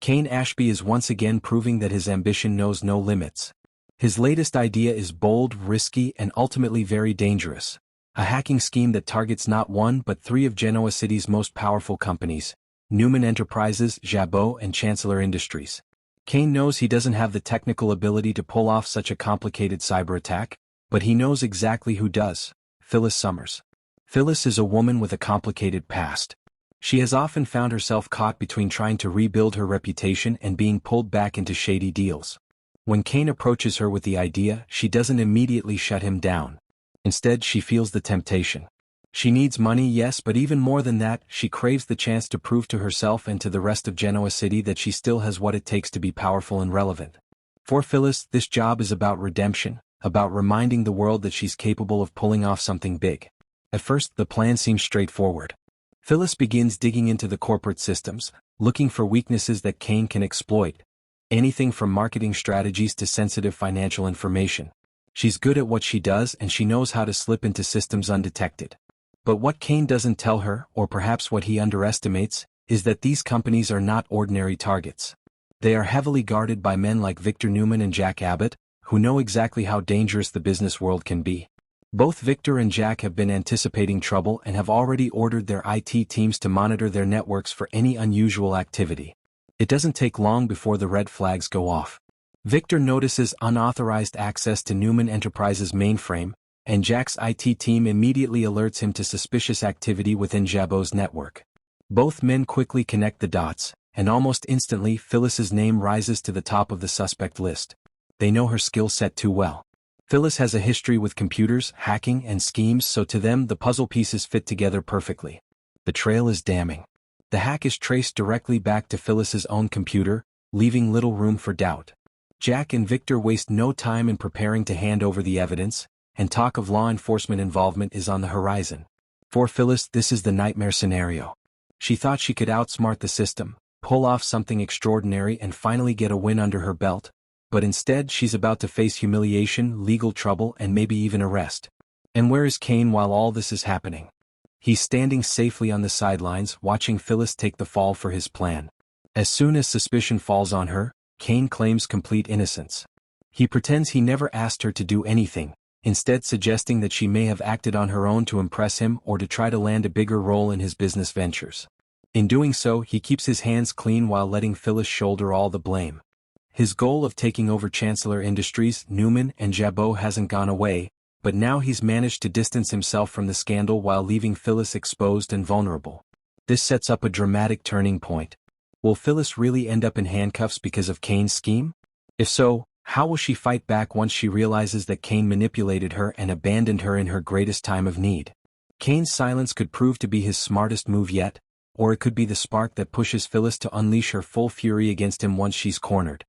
Kane Ashby is once again proving that his ambition knows no limits. His latest idea is bold, risky, and ultimately very dangerous. A hacking scheme that targets not one but three of Genoa City's most powerful companies, Newman Enterprises, Jabot, and Chancellor Industries. Kane knows he doesn't have the technical ability to pull off such a complicated cyber attack, but he knows exactly who does: Phyllis Summers. Phyllis is a woman with a complicated past. She has often found herself caught between trying to rebuild her reputation and being pulled back into shady deals. When Kane approaches her with the idea, she doesn't immediately shut him down. Instead, she feels the temptation. She needs money, yes, but even more than that, she craves the chance to prove to herself and to the rest of Genoa City that she still has what it takes to be powerful and relevant. For Phyllis, this job is about redemption, about reminding the world that she's capable of pulling off something big. At first, the plan seems straightforward. Phyllis begins digging into the corporate systems, looking for weaknesses that Kane can exploit. Anything from marketing strategies to sensitive financial information. She's good at what she does and she knows how to slip into systems undetected. But what Kane doesn't tell her, or perhaps what he underestimates, is that these companies are not ordinary targets. They are heavily guarded by men like Victor Newman and Jack Abbott, who know exactly how dangerous the business world can be. Both Victor and Jack have been anticipating trouble and have already ordered their IT teams to monitor their networks for any unusual activity. It doesn't take long before the red flags go off. Victor notices unauthorized access to Newman Enterprises' mainframe, and Jack's IT team immediately alerts him to suspicious activity within Jabot's network. Both men quickly connect the dots, and almost instantly Phyllis's name rises to the top of the suspect list. They know her skill set too well. Phyllis has a history with computers, hacking, and schemes, so to them the puzzle pieces fit together perfectly. The trail is damning. The hack is traced directly back to Phyllis's own computer, leaving little room for doubt. Jack and Victor waste no time in preparing to hand over the evidence, and talk of law enforcement involvement is on the horizon. For Phyllis, this is the nightmare scenario. She thought she could outsmart the system, pull off something extraordinary and finally get a win under her belt, but instead she's about to face humiliation, legal trouble, and maybe even arrest. And where is Kane while all this is happening? He's standing safely on the sidelines, watching Phyllis take the fall for his plan. As soon as suspicion falls on her, Kane claims complete innocence. He pretends he never asked her to do anything, instead suggesting that she may have acted on her own to impress him or to try to land a bigger role in his business ventures. In doing so, he keeps his hands clean while letting Phyllis shoulder all the blame. His goal of taking over Chancellor Industries, Newman, and Jabot hasn't gone away, but now he's managed to distance himself from the scandal while leaving Phyllis exposed and vulnerable. This sets up a dramatic turning point. Will Phyllis really end up in handcuffs because of Kane's scheme? If so, how will she fight back once she realizes that Kane manipulated her and abandoned her in her greatest time of need? Kane's silence could prove to be his smartest move yet, or it could be the spark that pushes Phyllis to unleash her full fury against him once she's cornered.